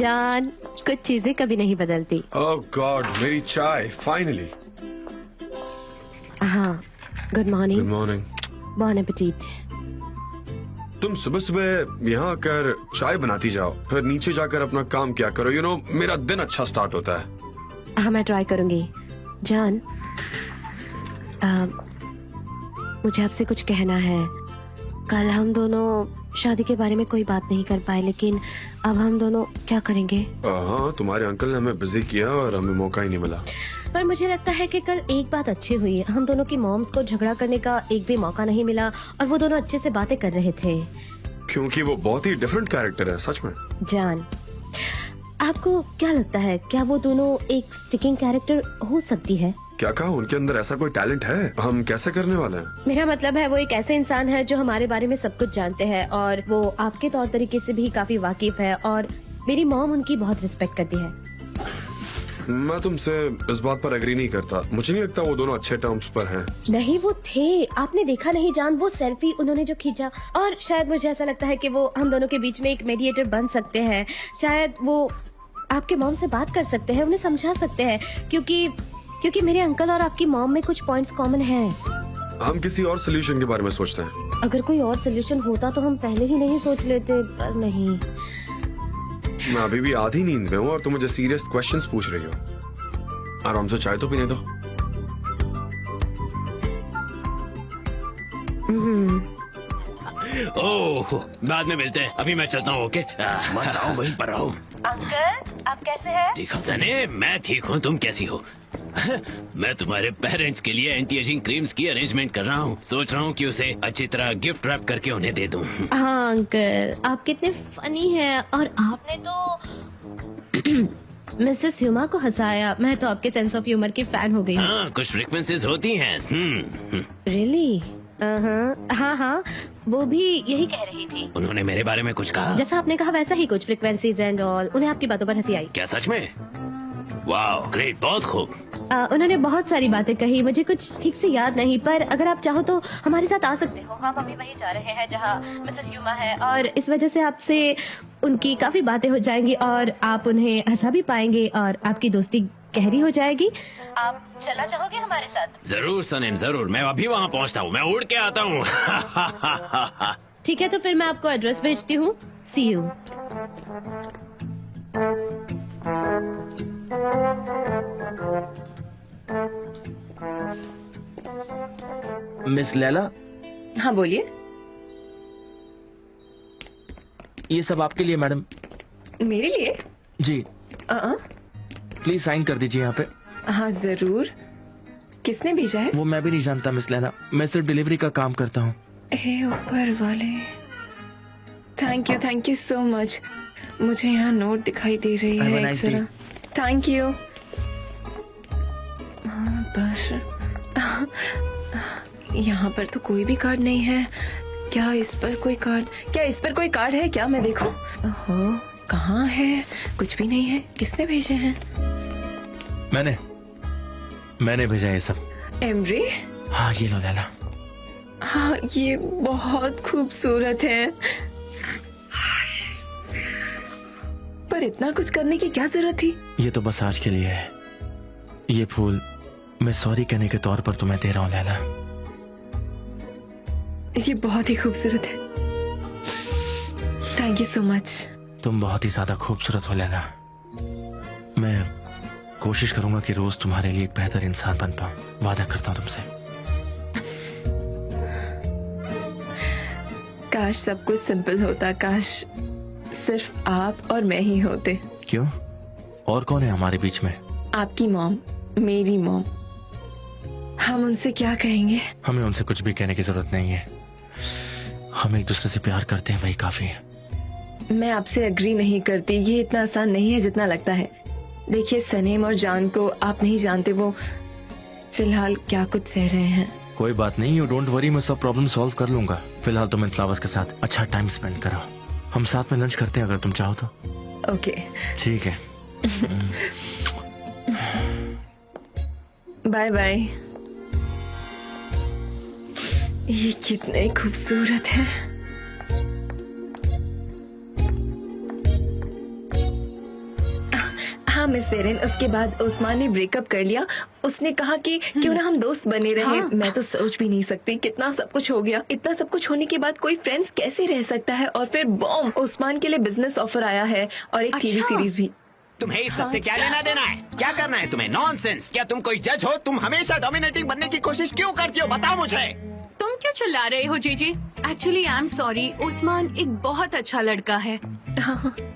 जान, कुछ चीजें कभी नहीं बदलती। ओह गॉड, मेरी चाय फाइनली। हाँ, गुड मॉर्निंग। Good morning. बॉन एपेटीट। तुम सुबह सुबह यहाँ आकर चाय बनाती जाओ, फिर नीचे जाकर अपना काम क्या करो। यू नो, मेरा दिन अच्छा स्टार्ट होता है। हाँ, मैं ट्राई करूंगी। जान, मुझे आपसे कुछ कहना है। कल हम दोनों शादी के बारे में कोई बात नहीं कर पाए, लेकिन अब हम दोनों क्या करेंगे? हाँ, तुम्हारे अंकल ने हमें बिजी किया और हमें मौका ही नहीं मिला। पर मुझे लगता है कि कल एक बात अच्छी हुई। हम दोनों की मॉम्स को झगड़ा करने का एक भी मौका नहीं मिला और वो दोनों अच्छे से बातें कर रहे थे। क्योंकि वो बहुत ही डिफरेंट कैरेक्टर है, सच में। जान, आपको क्या लगता है, क्या वो दोनों एक स्टिकिंग कैरेक्टर हो सकती है? क्या कहा? उनके अंदर ऐसा कोई टैलेंट है? हम कैसे करने वाले हैं? मेरा मतलब है वो एक ऐसे इंसान है जो हमारे बारे में सब कुछ जानते हैं और वो आपके तौर तरीके से भी काफी वाकिफ है और मेरी मॉम उनकी बहुत रिस्पेक्ट करती है। मैं तुमसे इस बात पर एग्री नहीं करता। मुझे नहीं लगता वो दोनों अच्छे टर्म्स पर हैं। नहीं, वो थे। आपने देखा नहीं जान, वो सेल्फी उन्होंने जो खींचा, और शायद मुझे ऐसा लगता है कि वो हम दोनों के बीच में एक मीडिएटर बन सकते हैं। शायद वो आपके मॉम से बात कर सकते हैं, उन्हें समझा सकते हैं, क्योंकि मेरे अंकल और आपकी मॉम में कुछ पॉइंट्स कॉमन हैं। हम किसी और सोल्यूशन के बारे में सोचते हैं। अगर कोई और सोल्यूशन होता तो हम पहले ही नहीं सोच लेते, पर नहीं। मैं अभी भी आधी नींद में हूँ और तुम मुझे सीरियस क्वेश्चंस पूछ रही हो। आराम से चाय तो पीने दो। ओह, बाद में मिलते हैं। अभी मैं चलता हूँ। ओके, मत आओ, वहीं पर रहो। अंकल, आप कैसे हैं? ठीक हो सने? मैं ठीक हूँ, तुम कैसी हो? मैं तुम्हारे पेरेंट्स के लिए एंटी एजिंग क्रीम्स की अरेंजमेंट कर रहा हूँ। सोच रहा हूँ कि उसे अच्छी तरह गिफ्ट रैप करके उन्हें दे दूँ। हाँ अंकल, आप कितने फनी हैं और आपने तो मिसेस ह्यूमा को हंसाया। मैं तो आपके सेंस ऑफ ह्यूमर की फैन हो गई हूँ। हाँ, कुछ फ्रीक्वेंसीज होती हैं। रियली? हाँ हाँ, वो भी यही कह रही थी। उन्होंने मेरे बारे में कुछ कहा? जैसा आपने कहा वैसा ही कुछ, फ्रीक्वेंसीज एंड ऑल। उन्हें आपकी बातों पर हंसी आई। क्या सच में? वाह, ग्रेट, बहुत खूब। उन्होंने बहुत सारी बातें कही, मुझे कुछ ठीक से याद नहीं, पर अगर आप चाहो तो हमारे साथ आ सकते हो। हम अभी वहीं जा रहे हैं जहाँ मिसेस ह्यूमा है और इस वजह से आपसे उनकी काफी बातें हो जाएंगी और आप उन्हें हंसा भी पाएंगे और आपकी दोस्ती गहरी हो जाएगी। आप चलना चाहोगे हमारे साथ? जरूर सनीम, जरूर। मैं अभी वहाँ पहुँचता हूँ। मैं उड़ के आता हूँ। ठीक है, तो फिर मैं आपको एड्रेस भेजती हूँ। सी यू। मिस लैला। हाँ बोलिए। ये सब आपके लिए मैडम। मेरे लिए? जी। प्लीज साइन कर दीजिए यहाँ पे। हाँ जरूर। किसने भेजा है? वो मैं भी नहीं जानता मिस लैला, मैं सिर्फ डिलीवरी का काम करता हूँ। हे ऊपर वाले, थैंक यू सो मच। मुझे यहाँ नोट दिखाई दे रही Have a है। nice day. Thank you. पर यहाँ पर तो कोई भी कार्ड नहीं है। क्या इस पर कोई कार्ड है क्या? मैं देखूं। ओहो, कहाँ है? कुछ भी नहीं है। किसने भेजे हैं? मैंने भेजा ये सब। एमरी? हाँ, ये लो लैला। हाँ, ये बहुत खूबसूरत है, पर इतना कुछ करने की क्या जरूरत थी? ये तो बस आज के लिए है। ये फूल मैं सॉरी कहने के तौर पर तुम्हें दे रहा हूँ लैला। ये बहुत ही खूबसूरत है। Thank you so much. तुम बहुत ही ज्यादा खूबसूरत हो लैला। मैं कोशिश करूंगा कि रोज तुम्हारे लिए एक बेहतर इंसान बन पाऊं। वादा करता हूँ तुमसे। काश सब कुछ सिंपल होता। काश सिर्फ आप और मैं ही होते। क्यों? और कौन है हमारे बीच में? आपकी मॉम, मेरी मॉम। हम उनसे क्या कहेंगे? हमें उनसे कुछ भी कहने की जरूरत नहीं है। हम एक दूसरे से प्यार करते हैं, वही काफी है। मैं आपसे एग्री नहीं करती। ये इतना आसान नहीं है जितना लगता है। देखिए, सनीम और जान को आप नहीं जानते, वो फिलहाल क्या कुछ सह रहे हैं। कोई बात नहीं, यू डोंट वरी, मैं सब प्रॉब्लम सॉल्व कर लूंगा। फिलहाल तुम इन फ्लावर्स के साथ अच्छा टाइम स्पेंड करो। हम साथ में लंच करते हैं अगर तुम चाहो तो। ओके, ठीक है। Bye bye. ये कितने खूबसूरत है। हाँ मिस सेरेन, उसके बाद उस्मान ने ब्रेकअप कर लिया। उसने कहा कि क्यों ना हम दोस्त बने रहे। हाँ। मैं तो सोच भी नहीं सकती, कितना सब कुछ हो गया। इतना सब कुछ होने के बाद कोई फ्रेंड्स कैसे रह सकता है। और फिर बॉम, उस्मान के लिए बिजनेस ऑफर आया है और एक टीवी अच्छा। सीरीज भी। तुम्हें इस सबसे क्या लेना देना है? क्या करना है तुम्हें? नॉनसेंस। क्या तुम कोई जज हो? तुम हमेशा डोमिनेटिंग बनने की कोशिश क्यों करती हो? बताओ मुझे। तुम क्यों चिल्ला रहे हो जीजी? Actually I am sorry, Usman एक बहुत अच्छा लड़का है।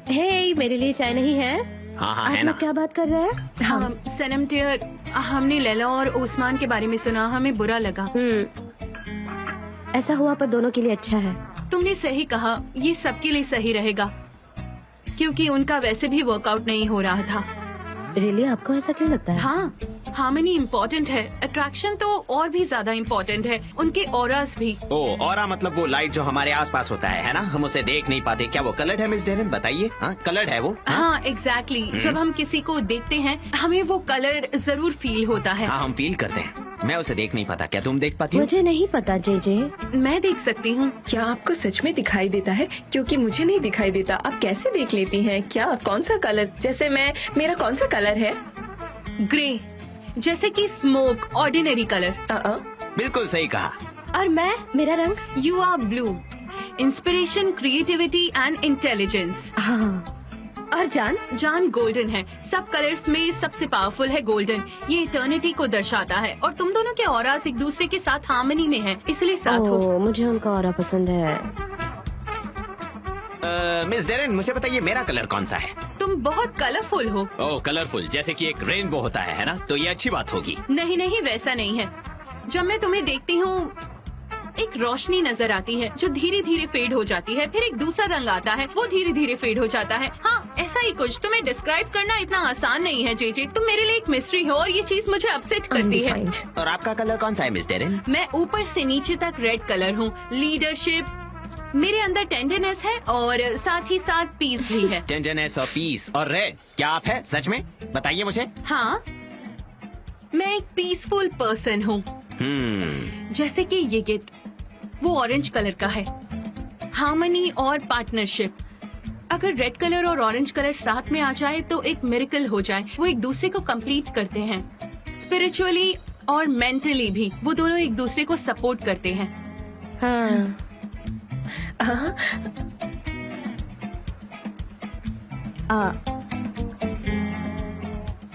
हे, मेरे लिए चाय नहीं है? हाँ हाँ आप है ना। लोग क्या बात कर रहे हैं? हाँ सनम डियर, हमने लैला और उस्मान के बारे में सुना, हमें बुरा लगा। ऐसा हुआ पर दोनों के लिए अच्छा है। तुमने सही कहा, ये सबके लिए सही रहेगा क्योंकि उनका वैसे भी वर्कआउट नहीं हो रहा था। रियली आपको ऐसा क्यों लगता है? हाँ, हार्मनी इम्पोर्टेंट है, अट्रैक्शन तो और भी ज्यादा इम्पोर्टेंट है, उनके ऑरास भी। ओ, ऑरा मतलब वो लाइट जो हमारे आसपास होता है ना? हम उसे देख नहीं पाते। क्या वो कलर्ड है मिस डेरन? बताइए। हाँ कलर्ड है वो? हाँ एग्जैक्टली, जब हम किसी को देखते हैं हमें वो कलर जरूर फील होता है। हाँ हम फील करते हैं। मैं उसे देख नहीं पाता। क्या तुम देख पाती हो? मुझे नहीं पता जे। मैं देख सकती हूँ। क्या आपको सच में दिखाई देता है? क्योंकि मुझे नहीं दिखाई देता। आप कैसे देख लेती हैं? क्या कौन सा कलर? जैसे मेरा कौन सा कलर है? ग्रे, जैसे कि स्मोक, ऑर्डिनरी कलर। बिल्कुल सही कहा। और मैं, मेरा रंग? You are blue, inspiration, creativity and intelligence. हाँ। और जान? जान गोल्डन है। सब कलर्स में सबसे पावरफुल है गोल्डन। ये इटर्निटी को दर्शाता है और तुम दोनों के ऑरास एक दूसरे के साथ हार्मनी में हैं, इसलिए साथ हो। ओह, मुझे उनका ऑरा पसंद है। मिस डेरन मुझे बताइए मेरा कलर कौन सा है? तुम बहुत कलरफुल हो। ओह कलरफुल, जैसे कि एक रेनबो होता है ना? तो ये अच्छी बात होगी। नहीं नहीं, वैसा नहीं है। जब मैं तुम्हें देखती हूँ एक रोशनी नजर आती है जो धीरे धीरे फेड हो जाती है, फिर एक दूसरा रंग आता है, वो धीरे धीरे फेड हो जाता है। हाँ ऐसा ही कुछ। तुम्हें डिस्क्राइब करना इतना आसान नहीं है जे। तुम मेरे लिए एक मिस्ट्री हो और ये चीज मुझे अपसेट करती है। Undefined। और आपका कलर कौन सा है मिस डेरन? मैं ऊपर से नीचे तक रेड कलर हूँ। लीडरशिप, मेरे अंदर टेंडरनेस है और साथ ही साथ पीस भी है। टेंडरनेस और पीस और रेड, क्या आप है सच में? बताइए मुझे। हाँ, मैं एक पीसफुल पर्सन हूँ। जैसे कि ये गिफ्ट, वो ऑरेंज कलर का है। हार्मनी और पार्टनरशिप। अगर रेड कलर और ऑरेंज कलर साथ में आ जाए तो एक मिरेकल हो जाए। वो एक दूसरे को कंप्लीट करते हैं, स्पिरिचुअली और मेंटली भी। वो दोनों एक दूसरे को सपोर्ट करते हैं। हाँ।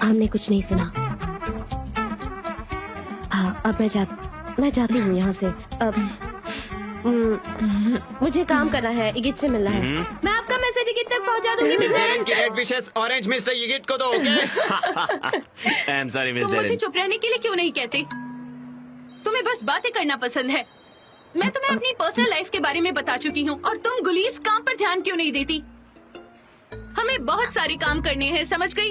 हमने कुछ नहीं सुना। हाँ, अब मैं जाती हूँ यहाँ से। अब मुझे काम करना है, इगित से मिलना है। मैं आपका मैसेज इगित तक पहुँचा दूंगी मिस डेरन। की रेड विशेस ऑरेंज मिस्टर इगिट को दो, okay? I am sorry miss तुम मुझे डेरन। चुप रहने के लिए क्यों नहीं कहते? तुम्हें बस बातें करना पसंद है। मैं तुम्हें अपनी पर्सनल लाइफ के बारे में बता चुकी हूँ और तुम गुलीस काम पर ध्यान क्यों नहीं देती? हमें बहुत सारे काम करने हैं, समझ गई?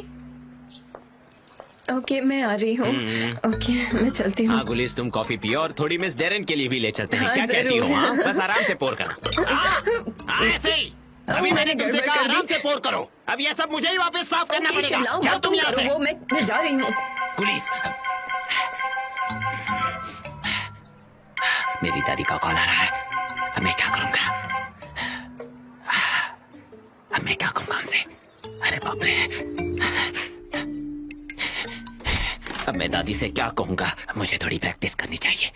ओके मैं आ रही हूँ। ओके मैं चलती हूँ। हाँ गुलिस, तुम कॉफी पियो और थोड़ी मिस डेरन के लिए भी ले चलते हैं। हाँ, क्या कहती जरूर। हो? हाँ बस आराम से पोर करना। हाँ, ऐसे ही। अभी मैंने तुमसे गड़बड़ कहा कर दी। आराम से पोर करो। अब ये सब मुझे ही वापस साफ करना ओके, पड़ेगा। चिल्लाओ जाओ मत, तुम यहाँ करो से। वो, मैं जा रही हूँ। गुलिस, मेरी दादी का कॉल आ रहा है। अब मैं क्या करूँगा? अब मैं क्या कहूँगा उनसे? अरे बाप रे, अब मैं दादी से क्या कहूँगा? मुझे थोड़ी प्रैक्टिस करनी चाहिए।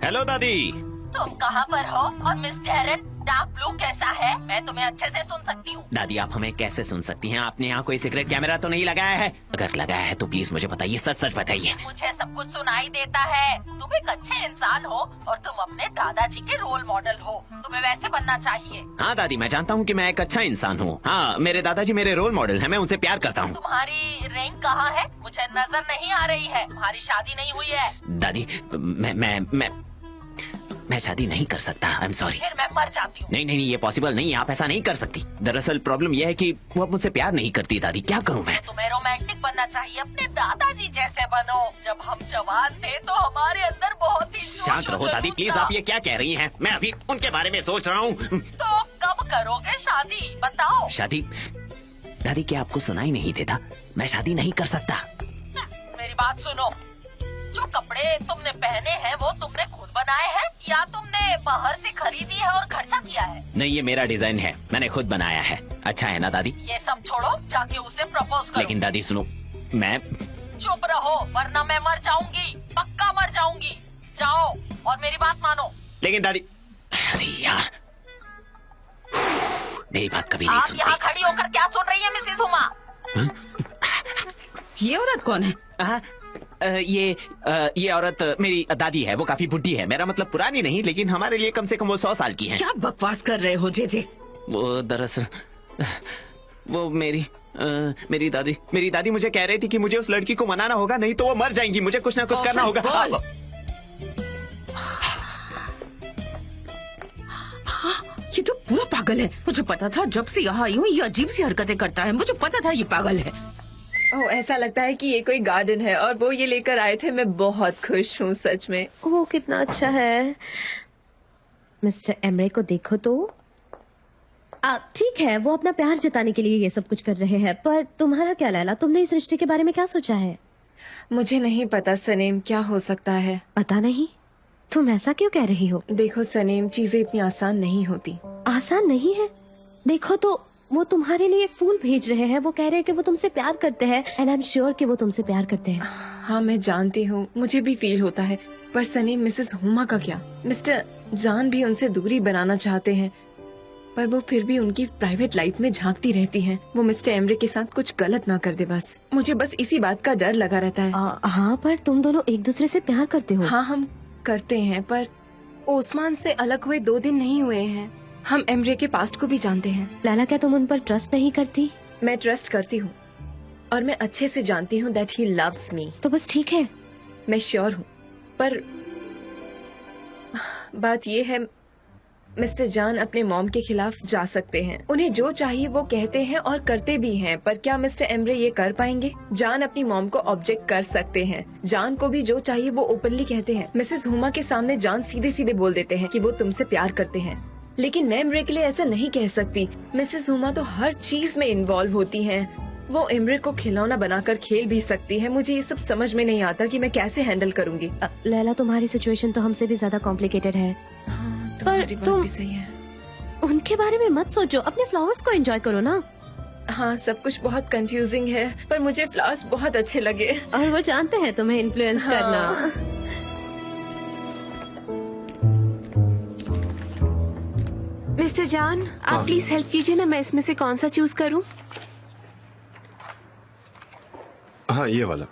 हेलो दादी। तुम कहाँ पर हो? और मिस डेरन, डार्क ब्लू कैसा है? मैं तुम्हें अच्छे से सुन सकती हूँ। दादी आप हमें कैसे सुन सकती हैं? आपने यहाँ कोई सीक्रेट कैमरा तो नहीं लगाया है? अगर लगाया है तो प्लीज मुझे बताइए, सच सच बताइए। मुझे सब कुछ सुनाई देता है। तुम एक अच्छे इंसान हो और तुम अपने दादाजी के रोल मॉडल हो। तुम्हें वैसे बनना चाहिए। हाँ दादी, मैं जानता हूँ कि मैं एक अच्छा इंसान हूँ। हाँ, मेरे दादाजी मेरे रोल मॉडल हैं, मैं उनसे प्यार करता हूँ। तुम्हारी रिंग कहाँ है? मुझे नजर नहीं आ रही है। तुम्हारी शादी नहीं हुई है। दादी मैं शादी नहीं कर सकता। आई एम सॉरी। फिर मैं मर जाती हूँ। नहीं, ये पॉसिबल नहीं है। आप ऐसा नहीं कर सकती। दरअसल प्रॉब्लम यह है कि वो अब मुझसे प्यार नहीं करती। दादी क्या करूँ मैं? तुम्हें रोमांटिक बनना चाहिए, अपने दादाजी जैसे बनो। जब हम जवान थे तो हमारे अंदर बहुत ही जोश शांत रहो और दादी जुनून प्लीज। था। आप ये क्या कह रही हैं? मैं अभी उनके बारे में सोच रहा हूँ। तो कब करोगे शादी? बताओ। शादी? दादी क्या आपको सुनाई नहीं देता? मैं शादी नहीं कर सकता। मेरी बात सुनो। जो कपड़े तुमने पहने हैं वो तुमने खुद बनाए हैं या क्या तुमने बाहर से खरीदी है और खर्चा किया है? नहीं, ये मेरा डिजाइन है, मैंने खुद बनाया है। अच्छा है ना दादी? ये सब छोड़ो, जाके उसे प्रपोज करो। लेकिन दादी सुनो, मैं चुप रहो वरना मैं मर जाऊंगी, पक्का मर जाऊंगी। जाओ और मेरी बात मानो। लेकिन दादी, अरे यार, मेरी बात कभी नहीं आप सुनती। यहाँ खड़ी होकर क्या सुन रही है मिसेस हुमा? ये औरत कौन है? ये औरत मेरी दादी है। वो काफी बुढ़ी है, मेरा मतलब पुरानी नहीं, लेकिन हमारे लिए कम से कम वो 100 साल की है। क्या बकवास कर रहे हो जेजे? वो दरअसल वो मेरी दादी मुझे कह रही थी कि मुझे उस लड़की को मनाना होगा, नहीं तो वो मर जाएंगी। मुझे कुछ ना कुछ करना होगा। ये तो पूरा पागल है। मुझे पता था, जब से यहाँ आई हूँ ये अजीब सी हरकतें करता है। मुझे पता था ये पागल है। ओह, ऐसा लगता है कि ये कोई गार्डन है और वो ये लेकर आए थे। मैं बहुत खुश हूँ सच में। ओह कितना अच्छा है। मिस्टर एमरे को देखो तो। ठीक है, वो अपना प्यार जताने के लिए ये सब कुछ कर रहे हैं, पर तुम्हारा क्या लैला, तुमने इस रिश्ते के बारे में क्या सोचा है? मुझे नहीं पता सनीम, क्या हो सकता है। पता नहीं? तुम ऐसा क्यों कह रही हो? देखो सनीम, चीजें इतनी आसान नहीं होती। आसान नहीं है? देखो तो, वो तुम्हारे लिए फूल भेज रहे हैं। वो कह रहे हैं कि वो तुमसे प्यार करते हैं, एंड आई एम श्योर कि वो तुमसे प्यार करते हैं। हाँ मैं जानती हूँ, मुझे भी फील होता है, पर सनीम मिसेस हुमा का क्या? मिस्टर जान भी उनसे दूरी बनाना चाहते हैं, पर वो फिर भी उनकी प्राइवेट लाइफ में झांकती रहती हैं। वो मिस्टर एमरे के साथ कुछ गलत ना कर दे बस। मुझे बस इसी बात का डर लगा रहता है। हाँ, पर तुम दोनों एक दूसरे से प्यार करते हो। हाँ हम करते हैं, पर ओस्मान से अलग हुए 2 दिन नहीं हुए हैं। हम एमरे के पास्ट को भी जानते हैं। लैला, क्या तुम उन पर ट्रस्ट नहीं करती? मैं ट्रस्ट करती हूँ और मैं अच्छे से जानती हूँ दैट ही लव्स मी। तो बस ठीक है। मैं श्योर हूँ, पर बात ये है मिस्टर जान अपने मॉम के खिलाफ जा सकते हैं। उन्हें जो चाहिए वो कहते हैं और करते भी हैं, पर क्या मिस्टर एमरे ये कर पाएंगे? जान अपनी मॉम को ऑब्जेक्ट कर सकते हैं। जान को भी जो चाहिए वो ओपनली कहते हैं। मिसेस हुमा के सामने जान सीधे सीधे बोल देते हैं कि वो तुमसे प्यार करते हैं, लेकिन मैं एमरे के लिए ऐसा नहीं कह सकती। मिसेस हुमा तो हर चीज में इन्वॉल्व होती हैं। वो एमरे को खिलौना बनाकर खेल भी सकती है। मुझे ये सब समझ में नहीं आता कि मैं कैसे हैंडल करूँगी। लैला, तुम्हारी सिचुएशन तो हमसे भी ज्यादा कॉम्प्लिकेटेड है। पर तुम भी सही है। उनके बारे में मत सोचो, अपने फ्लावर्स को एंजॉय करो ना। हाँ सब कुछ बहुत कंफ्यूजिंग है, पर मुझे फ्लावर्स बहुत अच्छे लगे और वो जानते हैं तुम्हें इन्फ्लुएंस करना। मिस्टर जान, आप प्लीज हेल्प कीजिए ना, मैं इसमें से कौन सा चूज करूं? हाँ ये वाला।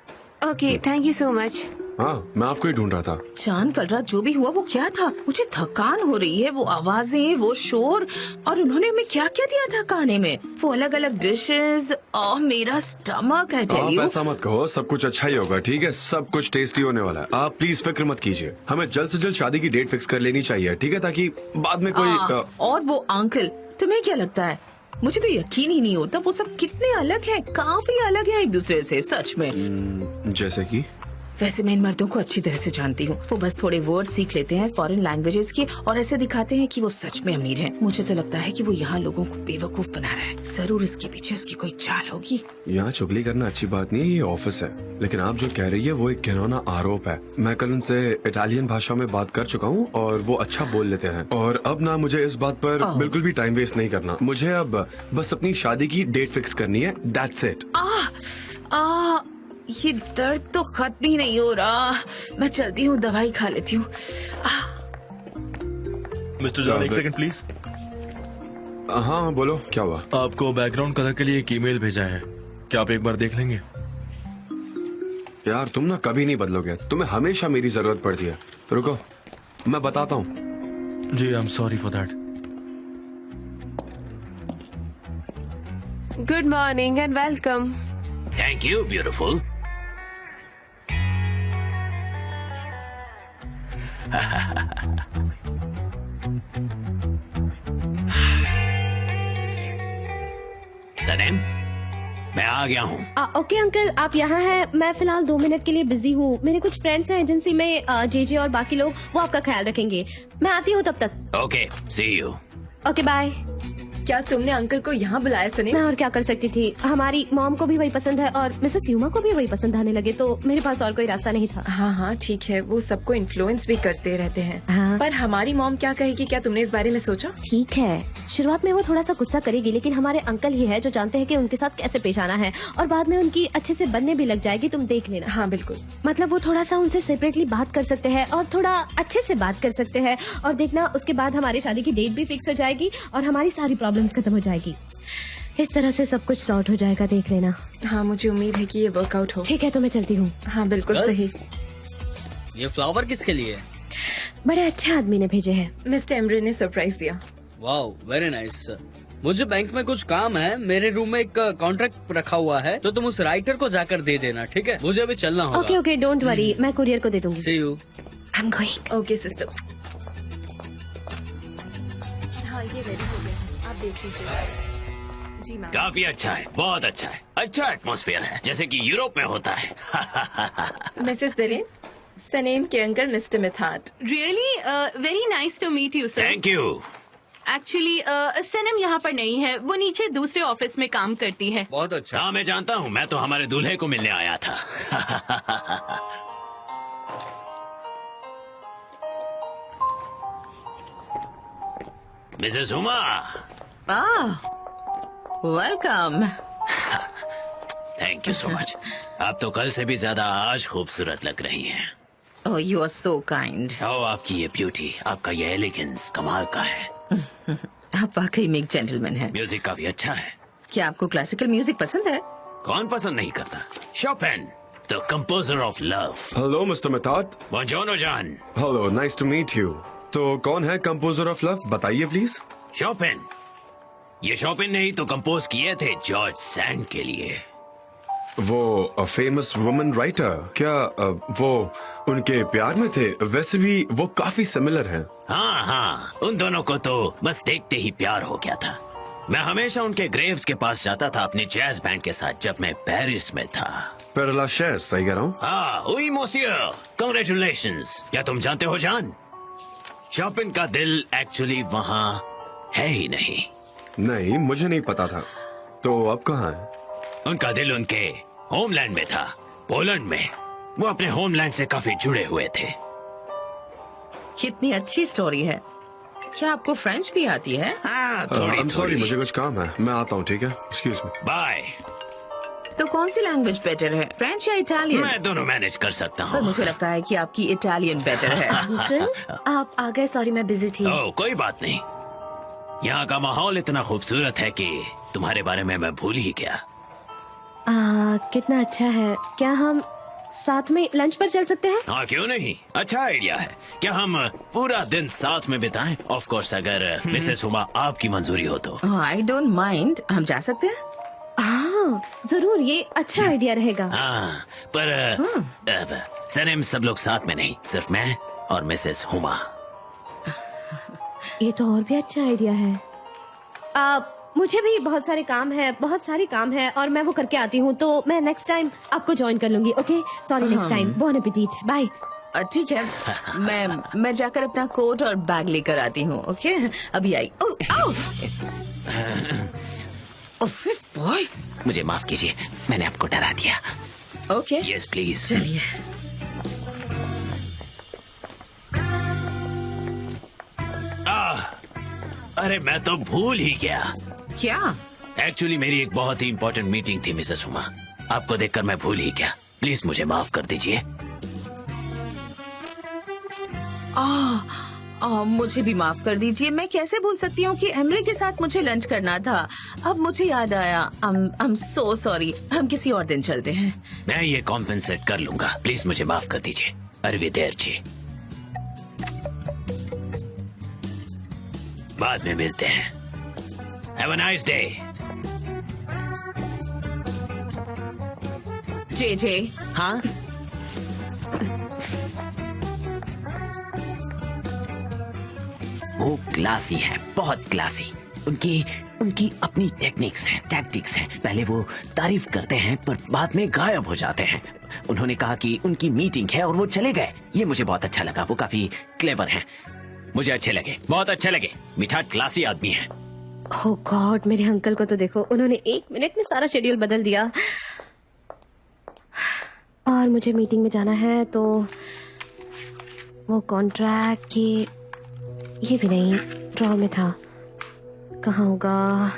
Okay, thank you so much. हाँ मैं आपको ही ढूंढ रहा था। जान, कल रात जो भी हुआ वो क्या था? मुझे थकान हो रही है। वो आवाजें, वो शोर, और उन्होंने हमें क्या क्या दिया था खाने में? वो अलग अलग डिशेस, और मेरा स्टमक है। आप ऐसा मत कहो, सब कुछ अच्छा ही होगा, ठीक है? सब कुछ टेस्टी होने वाला है। आप प्लीज फिक्र मत कीजिए। हमें जल्द से जल्द शादी की डेट फिक्स कर लेनी चाहिए, ठीक है? ताकि बाद में कोई और वो अंकल, तुम्हें क्या लगता है? मुझे तो यकीन ही नहीं होता वो सब कितने अलग हैं, काफी अलग हैं एक दूसरे से, सच में। जैसे कि वैसे मैं इन मर्दों को अच्छी तरह से जानती हूँ। वो बस थोड़े वर्ड सीख लेते हैं फॉरेन लैंग्वेजेस के और ऐसे दिखाते हैं कि वो सच में अमीर हैं। मुझे तो लगता है कि वो यहाँ लोगों को बेवकूफ बना रहा है। जरूर इसके पीछे उसकी कोई चाल होगी। यहाँ चुगली करना अच्छी बात नहीं है, ये ऑफिस है। लेकिन आप जो कह रही है वो एक घिनौना आरोप है। मैं कल उनसे इटालियन भाषा में बात कर चुका हूँ और वो अच्छा बोल लेते हैं। और अब ना मुझे इस बात पर बिल्कुल भी टाइम वेस्ट नहीं करना। मुझे अब बस अपनी शादी की डेट फिक्स करनी है, दैट्स इट। ये दर्द तो खत्म ही नहीं हो रहा। मैं चलती हूँ, दवाई खा लेती हूँ। मिस्टर जॉन, एक सेकंड प्लीज। हाँ बोलो, क्या हुआ? आपको बैकग्राउंड कलर के लिए एक ईमेल भेजा है, क्या आप एक बार देख लेंगे? यार तुम ना कभी नहीं बदलोगे, तुम्हें हमेशा मेरी जरूरत पड़ती है। रुको मैं बताता हूँ। जी, I am sorry for that. Good morning and welcome. Thank you beautiful. Sanem, मैं आ गया हूँ। ओके अंकल, आप यहाँ हैं। मैं फिलहाल 2 मिनट के लिए बिजी हूँ। मेरे कुछ फ्रेंड्स हैं एजेंसी में, जेजे और बाकी लोग, वो आपका ख्याल रखेंगे। मैं आती हूँ तब तक। Okay, see you. Okay bye. क्या तुमने अंकल को यहाँ बुलाया सनी? मैं और क्या कर सकती थी, हमारी मॉम को भी वही पसंद है और मिसेस ह्यूमा को भी वही पसंद आने लगे, तो मेरे पास और कोई रास्ता नहीं था। हाँ हाँ ठीक है, वो सबको इन्फ्लुएंस भी करते रहते हैं। हाँ हाँ। पर हमारी मॉम क्या कहेगी, क्या तुमने इस बारे में सोचा? ठीक है, शुरुआत में वो थोड़ा सा गुस्सा करेगी, लेकिन हमारे अंकल ही है जो जानते हैं कि उनके साथ कैसे पेश आना है, और बाद में उनकी अच्छे से बनने भी लग जाएगी, तुम देख लेना। हाँ बिल्कुल। मतलब वो थोड़ा सा उनसे सेपरेटली बात कर सकते हैं और थोड़ा अच्छे से बात कर सकते हैं, और देखना उसके बाद हमारी शादी की डेट भी फिक्स हो जाएगी और हमारी सारी प्रॉब्लम्स खत्म हो जाएगी। इस तरह से सब कुछ सॉर्ट हो जाएगा, देख लेना। हाँ मुझे उम्मीद है कि ये वर्कआउट हो। ठीक है, तो मैं चलती हूँ। हाँ बिल्कुल सही। ये फ्लावर किसके लिए है? बड़े अच्छे आदमी ने भेजे हैं। मिस्टर एम्ब्रे ने सरप्राइज दिया। Wow, very nice. मुझे बैंक में कुछ काम है, मेरे रूम में एक कॉन्ट्रैक्ट रखा हुआ है, तो तुम उस राइटर को जाकर दे देना, ठीक है? मुझे अभी चलना होगा। ओके ओके, डोंट वरी, मैं कुरियर को दे दूंगी। See you. I am going. Okay sister. हाँ ये रेडी हो गया, आप देख लीजिए। जी मैम। काफी अच्छा है, बहुत अच्छा है, अच्छा एटमॉस्फेयर है, जैसे कि यूरोप में होता है। मिसेस दरेन, सनेम के uncle Mr Mithat. Really very nice to meet you sir. Thank you. Actually Sanem यहाँ पर नहीं है, वो नीचे दूसरे ऑफिस में काम करती है। बहुत अच्छा। हाँ मैं जानता हूँ, मैं तो हमारे दूल्हे को मिलने आया था। Mrs Huma. Welcome. Thank you so much. आप तो कल से भी ज्यादा आज खूबसूरत लग रही हैं। Oh you are so kind. Oh आपकी ये ब्यूटी, आपका ये एलिगेंस कमाल का है। आप वाकई में एक जेंटलमैन हैं। म्यूजिक काफी अच्छा है। क्या आपको क्लासिकल म्यूजिक पसंद है? कौन पसंद नहीं करता? Chopin, the composer of love. Hello Mr Mithat. बोंजोर्नो जान। Hello, nice to meet you. तो कौन है कंपोजर ऑफ लव, बताइए प्लीज। शोपेन। ये शोपेन ने ही तो कंपोज किए थे जॉर्ज सैंड के लिए। वो फेमस वुमन राइटर, क्या वो उनके प्यार में थे? वैसे भी वो काफी सिमिलर हैं। हाँ हाँ, उन दोनों को तो बस देखते ही प्यार हो गया था। मैं हमेशा उनके ग्रेव्स के पास जाता था अपने जैज बैंड के साथ जब मैं पेरिस में था। पेर लाशेज, सही कह रहा हूँ? हाँ, oui monsieur, congratulations। क्या तुम जानते हो जान, शोपेन का दिल एक्चुअली वहाँ है ही नहीं। नहीं, मुझे नहीं पता था। तो अब कहाँ है? उनका दिल उनके होमलैंड में था, पोलैंड में। वो अपने होमलैंड से काफी जुड़े हुए थे। कितनी अच्छी स्टोरी है। क्या आपको फ्रेंच भी आती है? हाँ, I'm sorry, थोड़ी। मुझे कुछ काम है, मैं आता हूँ, ठीक है? Excuse me. बाय। तो कौन सी लैंग्वेज बेटर है, फ्रेंच या इटालियन? मैं दोनों मैनेज कर सकता पर हूँ। मुझे लगता है कि आपकी इटालियन बेटर है। अंकल, आप आ गए, सॉरी मैं बिजी थी। ओह, कोई बात नहीं। यहाँ का माहौल इतना खूबसूरत है कि तुम्हारे बारे में मैं भूल ही गया। कितना अच्छा है। क्या हम साथ में लंच पर चल सकते हैं? हाँ क्यों नहीं, अच्छा आइडिया है। क्या हम पूरा दिन साथ में बिताएं? ऑफ कोर्स, अगर मिसेस हुमा आपकी मंजूरी हो तो। आई डोंट माइंड, हम जा सकते हैं। हाँ जरूर, ये अच्छा आइडिया रहेगा। हाँ, पर अब सनेम सब लोग साथ में नहीं, सिर्फ मैं और मिसेस हुमा। ये तो और भी अच्छा आइडिया है। मुझे भी बहुत सारे काम है, बहुत सारे काम है, और मैं वो करके आती हूँ, तो मैं नेक्स्ट टाइम आपको ज्वाइन कर लूंगी। Okay, sorry, next time. Bon appetit, bye. ठीक है, मैं जाकर अपना कोट और बैग लेकर आती हूँ। ओके, अभी आई। ऑफिस बॉय, मुझे माफ कीजिए, मैंने आपको डरा दिया। Okay, yes please. चलिए। अरे मैं तो भूल ही गया। क्या? एक्चुअली मेरी एक बहुत ही इम्पोर्टेंट मीटिंग थी मिसेस हुमा। आपको देखकर मैं भूल ही गया। प्लीज मुझे माफ कर दीजिए। मुझे भी माफ कर दीजिए। मैं कैसे भूल सकती हूँ कि एमरे के साथ मुझे लंच करना था। अब मुझे याद आया। I am so sorry. हम किसी और दिन चलते हैं। मैं ये कॉम्पेंसेट कर लूंगा। प्लीज मुझे माफ कर दीजिए। अरविंदेरजी, बाद में मिलते हैं। Have a nice day. जे। हाँ, वो क्लासी है, बहुत क्लासी। उनकी अपनी टेक्निक्स हैं, टैक्टिक्स हैं। पहले वो तारीफ करते हैं पर बाद में गायब हो जाते हैं। उन्होंने कहा कि उनकी मीटिंग है और वो चले गए। ये मुझे बहुत अच्छा लगा। वो काफी क्लेवर हैं। मुझे अच्छे लगे, बहुत अच्छे लगे। मिठाट क्लासी आदमी है। ओह गॉड, मेरे अंकल को तो देखो, उन्होंने 1 मिनट में सारा शेड्यूल बदल दिया। और मुझे मीटिंग में जाना है, तो वो कॉन्ट्रैक्ट की ये भी नहीं, ड्रॉ में था। कहाँ होगा?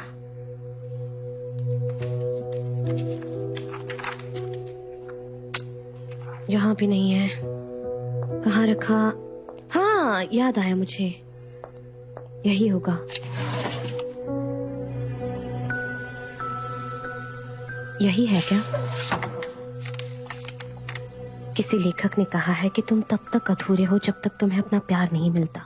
यहाँ भी नहीं है। कहाँ रखा? हाँ, याद आया मुझे, यही होगा। यही है क्या? किसी लेखक ने कहा है कि तुम तब तक अधूरे हो जब तक तुम्हें अपना प्यार नहीं मिलता।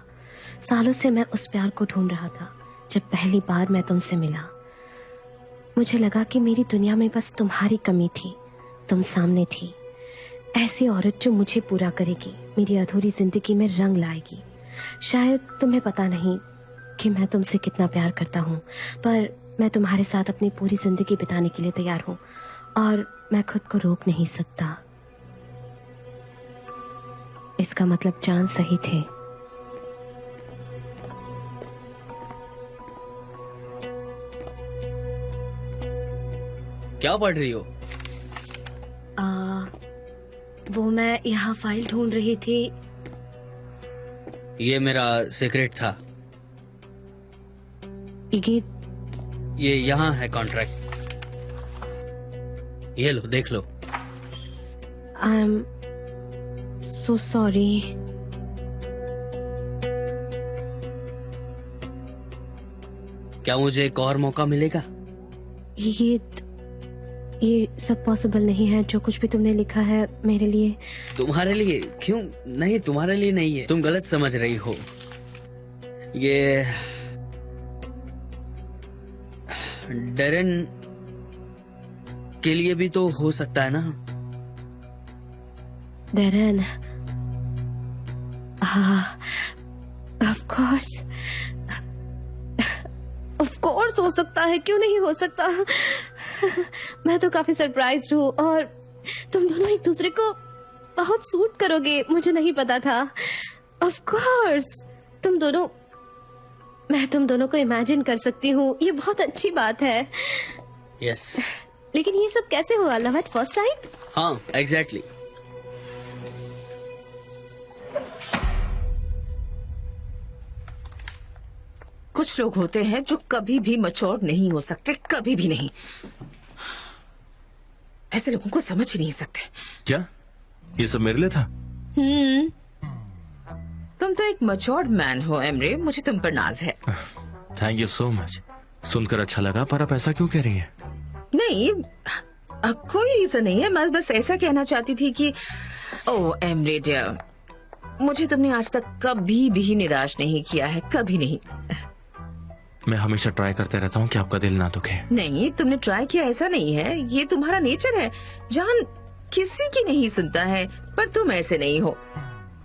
सालों से मैं उस प्यार को ढूंढ रहा था। जब पहली बार मैं तुमसे मिला, मुझे लगा कि मेरी दुनिया में बस तुम्हारी कमी थी। तुम सामने थी, ऐसी औरत जो मुझे पूरा करेगी, मेरी अधूरी जिंदगी में रंग लाएगी। शायद तुम्हें पता नहीं कि मैं तुमसे कितना प्यार करता हूँ, पर मैं तुम्हारे साथ अपनी पूरी जिंदगी बिताने के लिए तैयार हूँ और मैं खुद को रोक नहीं सकता। इसका मतलब जान सही थे। क्या पढ़ रही हो? वो मैं यहाँ फाइल ढूंढ रही थी। ये मेरा सीक्रेट था। ये यहाँ है कॉन्ट्रैक्ट। ये लो, देख लो। I am so sorry. क्या मुझे एक और मौका मिलेगा? ये सब पॉसिबल नहीं है। जो कुछ भी तुमने लिखा है मेरे लिए। तुम्हारे लिए? क्यों नहीं, तुम्हारे लिए नहीं है, तुम गलत समझ रही हो। ये डेरेन के लिए भी तो हो सकता है ना? डेरेन? ऑफ कोर्स हो सकता है, क्यों नहीं हो सकता। मैं तो काफी सरप्राइज्ड हूँ और तुम दोनों एक दूसरे को बहुत सूट करोगे, मुझे नहीं पता था। ऑफ कोर्स मैं तुम दोनों को इमेजिन कर सकती हूँ, ये बहुत अच्छी बात है। यस। लेकिन ये सब कैसे हुआ? Love at first sight? हाँ, एग्जैक्टली। कुछ लोग होते हैं जो कभी भी मैच्योर नहीं हो सकते, कभी भी नहीं। ऐसे लोगों को समझ ही नहीं सकते। क्या ये सब मेरे लिए था? तुम तो एक मैच्योर्ड मैन हो एमरे, मुझे तुम पर नाज है। Thank you so much. सुनकर अच्छा लगा, पर आप ऐसा क्यों कह रही हैं? नहीं, कोई रीजन नहीं है। मैं बस ऐसा कहना चाहती थी कि ओ एमरे डियर, मुझे तुमने आज तक कभी भी निराश नहीं किया है, कभी नहीं। मैं हमेशा ट्राई करते रहता हूँ कि आपका दिल ना दुखे। नहीं, तुमने ट्राई किया ऐसा नहीं है, ये तुम्हारा नेचर है। जान किसी की नहीं सुनता है, पर तुम ऐसे नहीं हो।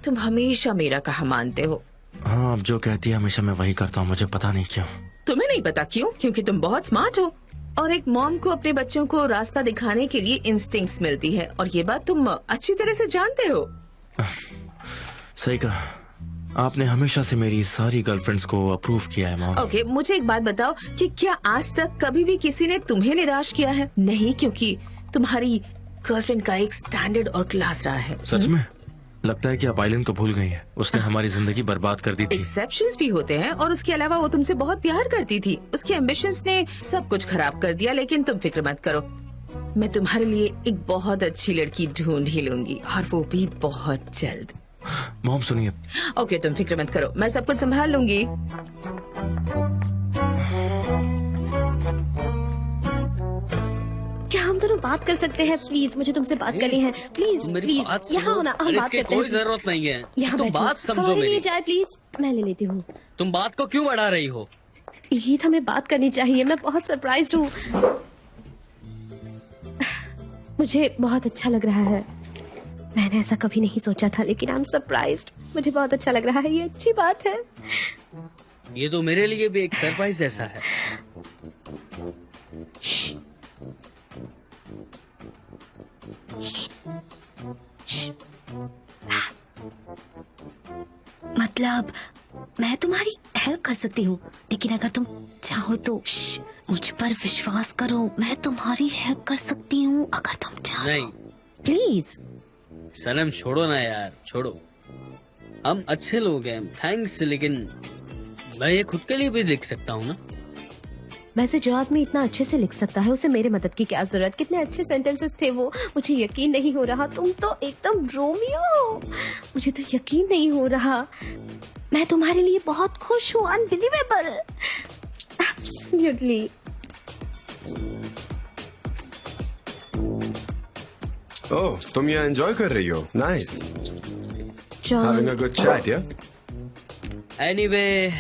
तुम हमेशा मेरा कहा मानते हो। हाँ, आप जो कहती है हमेशा मैं वही करता हूँ, मुझे पता नहीं क्यों। तुम्हें नहीं पता क्यों? क्योंकि तुम बहुत स्मार्ट हो और एक मॉम को अपने बच्चों को रास्ता दिखाने के लिए इंस्टिंक्ट्स मिलती है, और ये बात तुम अच्छी तरह से जानते हो। सही कहा आपने। हमेशा से मेरी सारी गर्लफ्रेंड्स को अप्रूव किया है मॉम। ओके, मुझे एक बात बताओ कि क्या आज तक कभी भी किसी ने तुम्हें निराश किया है? नहीं, क्योंकि तुम्हारी गर्लफ्रेंड का एक स्टैंडर्ड और क्लास रहा है। सच में? लगता है कि आप आइलैंड को भूल गई हैं। उसने हमारी जिंदगी बर्बाद कर दी थी। एक्सेप्शंस भी होते हैं, और उसके अलावा वो तुमसे बहुत प्यार करती थी। उसके एम्बिशंस ने सब कुछ खराब कर दिया, लेकिन तुम फिक्र मत करो, मैं तुम्हारे लिए एक बहुत अच्छी लड़की ढूंढ ही लूंगी, और वो भी बहुत जल्द। मॉम सुनिए। ओके, तुम फिक्र मत करो, मैं सब कुछ संभाल लूंगी। क्या हम दोनों बात कर सकते हैं? प्लीज, मुझे तुमसे बात करनी है। प्लीज यहाँ होना, हम बात करते हैं। कोई जरूरत नहीं है, यहाँ तुम बात समझो मेरी। जाए प्लीज, मैं ले लेती हूँ। तुम बात को क्यों बढ़ा रही हो? ये हमें बात करनी चाहिए, मैं बहुत सरप्राइज्ड हूँ। मुझे बहुत अच्छा लग रहा है। मैंने ऐसा कभी नहीं सोचा था, लेकिन आई एम सरप्राइज्ड। मुझे बहुत अच्छा लग रहा है, ये अच्छी बात है। ये तो मेरे लिए भी एक सरप्राइज जैसा है। मतलब मैं तुम्हारी हेल्प कर सकती हूँ, लेकिन अगर तुम चाहो तो मुझ पर विश्वास करो, मैं तुम्हारी हेल्प कर सकती हूँ अगर तुम चाहो। नहीं प्लीज। सनम छोड़ो ना यार, छोड़ो। हम अच्छे लोग हैं, थैंक्स, लेकिन मैं ये खुद के लिए भी लिख सकता हूँ ना। वैसे जो आदमी इतना अच्छे से लिख सकता है उसे मेरे मदद की क्या जरूरत। कितने अच्छे सेंटेंसेस थे वो, मुझे यकीन नहीं हो रहा। तुम तो एकदम रोमियो, मुझे तो यकीन नहीं हो रहा। मैं तुम्हारे लिए बहुत खुश हूँ। Unbelievable, absolutely. ओह, तुम यहाँ एंजॉय कर रही हो? Nice. Having a good chat, yeah? Anyway,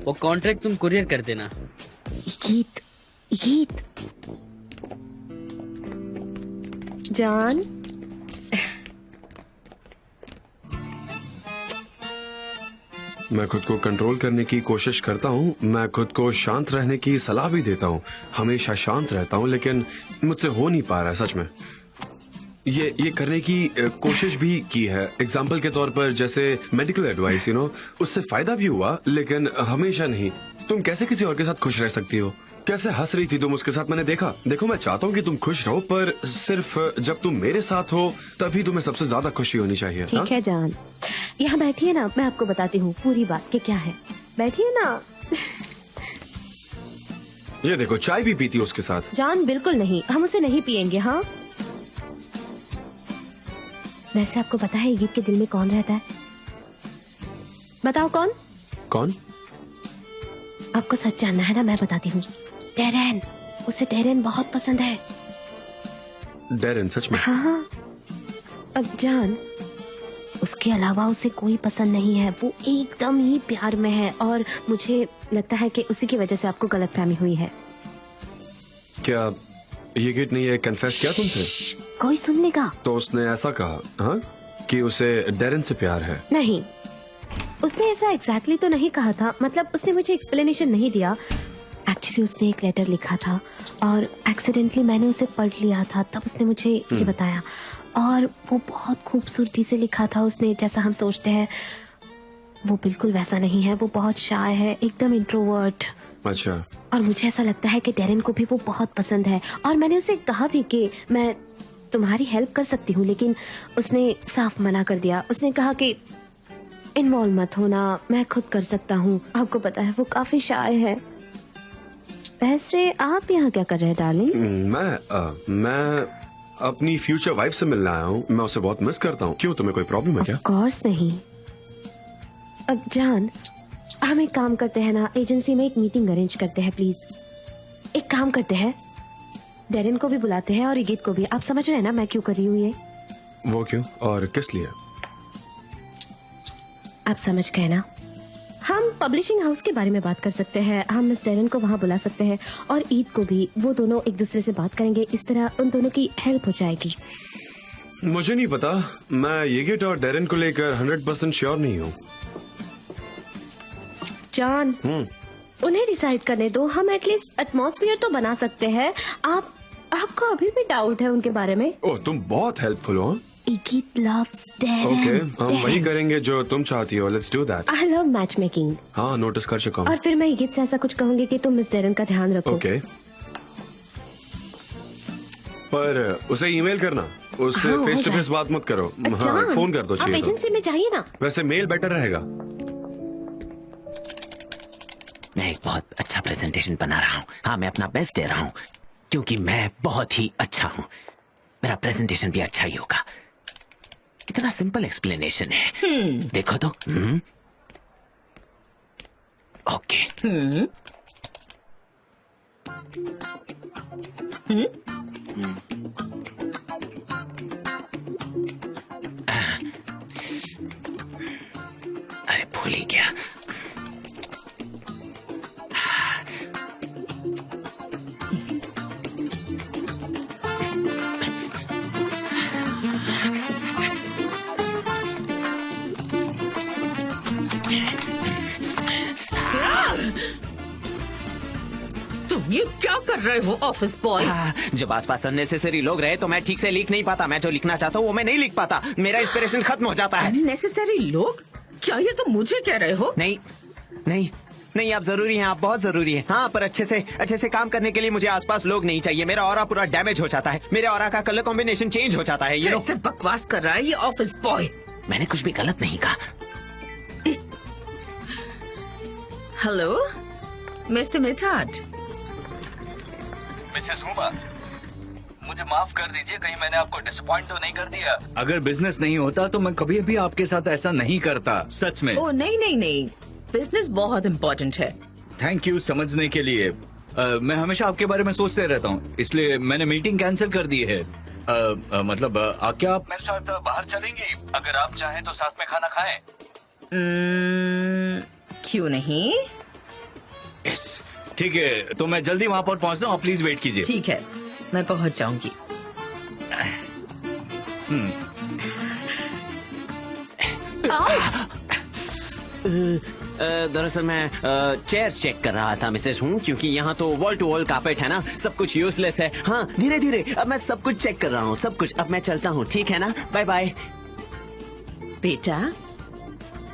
वो कॉन्ट्रैक्ट तुम कुरियर कर देना। गीत, गीत। जान, मैं खुद को कंट्रोल करने की कोशिश करता हूँ। मैं खुद को शांत रहने की सलाह भी देता हूँ। हमेशा शांत रहता हूँ, लेकिन मुझसे हो नहीं पा रहा है सच में। ये करने की कोशिश भी की है। एग्जाम्पल के तौर पर जैसे मेडिकल एडवाइस, उससे फायदा भी हुआ, लेकिन हमेशा नहीं। तुम कैसे किसी और के साथ खुश रह सकती हो? कैसे हंस रही थी तुम उसके साथ, मैंने देखा। देखो, मैं चाहता हूँ कि तुम खुश रहो, पर सिर्फ जब तुम मेरे साथ हो तभी तुम्हें सबसे ज्यादा खुशी होनी चाहिए। ठीक है जान, यहाँ बैठिए ना, मैं आपको बताती हूँ पूरी बात के क्या है। बैठिए ना। ये देखो, चाय भी पीती हो उसके साथ? जान बिल्कुल नहीं, हम उसे नहीं पियेंगे। हाँ, वैसे आपको पता है गीत के दिल में कौन रहता है? बताओ कौन? कौन? आपको सच जानना है ना? मैं बताती हूँ। डेरेन, उसे डेरेन बहुत पसंद है। डेरेन? सच में? हाँ। अब जान, उसके अलावा उसे कोई पसंद नहीं है। वो एकदम ही प्यार में है, और मुझे लगता है कि उसी की वजह से आपको गलतफहमी हुई है। क्या ये गीत ने ये कन्फेस किया तुमसे? कोई सुन लेगा। तो उसने ऐसा कहा, हाँ, कि उसे डेरेन से प्यार है? नहीं, उसने ऐसा एग्जैक्टली तो नहीं कहा था। मतलब उसने मुझे एक्सप्लेनेशन नहीं दिया। एक्चुअली उसने एक लेटर लिखा था और एक्सीडेंटली मैंने उसे पढ़ लिया था, तब उसने मुझे ये बताया। और वो बहुत खूबसूरती से लिखा था उसने, जैसा हम सोचते हैं वो बिल्कुल वैसा नहीं है। वो बहुत शाय है, एकदम इंट्रोवर्ट। अच्छा। और मुझे ऐसा लगता है कि डेरेन को भी वो बहुत पसंद है। और मैंने उसे कहा भी कि मैं तुम्हारी हेल्प कर सकती हूँ, लेकिन उसने साफ मना कर दिया। उसने कहा कि इन्वॉल्व मत होना, मैं खुद कर सकता हूँ। आपको पता है वो काफी शाय है। वैसे आप यहाँ क्या कर रहे हैं डार्लिंग? मैं अपनी फ्यूचर वाइफ से मिलने आया हूँ। मैं उसे बहुत मिस करता हूँ। क्यों, तुम्हें कोई प्रॉब्लम है क्या? ऑफ कोर्स नहीं। अब जान, हम एक काम करते हैं ना, एजेंसी में एक मीटिंग अरेंज करते हैं प्लीज। एक काम करते हैं, डेरेन को भी बुलाते हैं और गीत को भी। आप समझ रहे हैं ना मैं क्यों कर रही हूँ ये? वो क्यों और किस लिए? आप समझ गए ना। हम पब्लिशिंग हाउस के बारे में बात कर सकते हैं। हम मिस डेरेन को वहाँ बुला सकते हैं और ईद को भी। वो दोनों एक दूसरे से बात करेंगे, इस तरह उन दोनों की हेल्प हो जाएगी। मुझे नहीं पता, मैं येगेट और डेरेन को लेकर 100% श्योर नहीं हूँ। जान, उन्हें डिसाइड करने दो। हम एटलीस्ट एटमॉस्फेयर तो बना सकते हैं। आपको अभी भी डाउट है उनके बारे में? ओह, तुम बहुत हेल्पफुल हो। Igit loves Darren. ओके, हम वही करेंगे जो तुम चाहती हो। Let's do that. I love matchmaking. हाँ, नोटिस कर चुका हूँ। और फिर मैं इगित से ऐसा कुछ कहूंगी कि तुम मिस डेरेन का ध्यान रखो। ओके, पर उसे ईमेल करना, उससे हाँ, फेस टू फेस बात मत करो। अच्छा, हाँ, फोन कर दो आप चाहिए तो। एजेंसी में जाइए ना। वैसे मेल बेटर रहेगा। मैं एक बहुत अच्छा प्रेजेंटेशन बना रहा हूँ। हाँ, मैं अपना बेस्ट दे रहा हूँ, क्योंकि मैं बहुत ही अच्छा हूँ। मेरा प्रेजेंटेशन भी अच्छा ही होगा। कितना सिंपल एक्सप्लेनेशन है। देखो तो। ओके। अरे भूल ही गया। तुम ये क्या कर रहे हो ऑफिस बॉय? जब आसपास अननेसेसरी लोग रहे तो मैं ठीक से लिख नहीं पाता। मैं जो लिखना चाहता हूँ वो मैं नहीं लिख पाता। मेरा इंस्पिरेशन खत्म हो जाता है। अननेसेसरी लोग? क्या ये तुम मुझे कह रहे हो? नहीं नहीं नहीं, आप जरूरी हैं, आप बहुत जरूरी हैं। हाँ, पर अच्छे से काम करने के लिए मुझे आसपास लोग नहीं चाहिए। मेरा ऑरा पूरा डैमेज हो जाता है। मेरे ऑरा का कलर कॉम्बिनेशन चेंज हो जाता है। ये कैसे बकवास कर रहा है ये ऑफिस बॉय? मैंने कुछ भी गलत नहीं कहा। Hello Mr Mithat. Mrs Huma, मुझे माफ कर दीजिए, कहीं मैंने आपको डिसअपॉइंट तो नहीं कर दिया। अगर बिजनेस नहीं होता तो मैं कभी भी आपके साथ ऐसा नहीं करता, सच में। ओ नहीं नहीं नहीं, बिजनेस बहुत इम्पोर्टेंट है। थैंक यू समझने के लिए। मैं हमेशा आपके बारे में सोचते रहता हूँ, इसलिए मैंने मीटिंग कैंसिल कर दी है। मतलब क्या आप मेरे साथ बाहर चलेंगी? अगर आप चाहें तो साथ में खाना खाएं। क्यों नहीं? यस ठीक है, तो मैं जल्दी वहाँ पर पहुँचता हूँ, आप प्लीज वेट कीजिए। ठीक है, मैं पहुँच जाऊंगी। दरअसल मैं चेयर्स चेक कर रहा था मिसेस हूँ, क्योंकि यहाँ तो वॉल टू वॉल कार्पेट है ना, सब कुछ यूजलेस है। हाँ धीरे धीरे, अब मैं सब कुछ चेक कर रहा हूँ, सब कुछ। अब मैं चलता हूँ, ठीक है ना? Bye bye. बेटा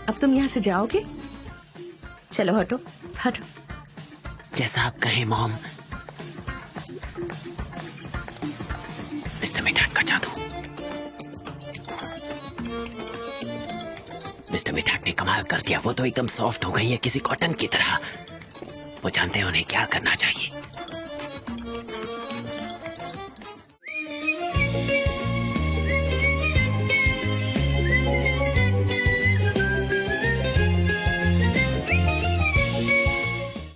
अब तुम यहाँ से जाओगे? चलो हटो हटो। जैसा आप कहें मॉम। मिस्टर मिठाट का जादू। मिस्टर मिठाट ने कमाल कर दिया, वो तो एकदम सॉफ्ट हो गई है किसी कॉटन की तरह। वो जानते हैं उन्हें क्या करना चाहिए।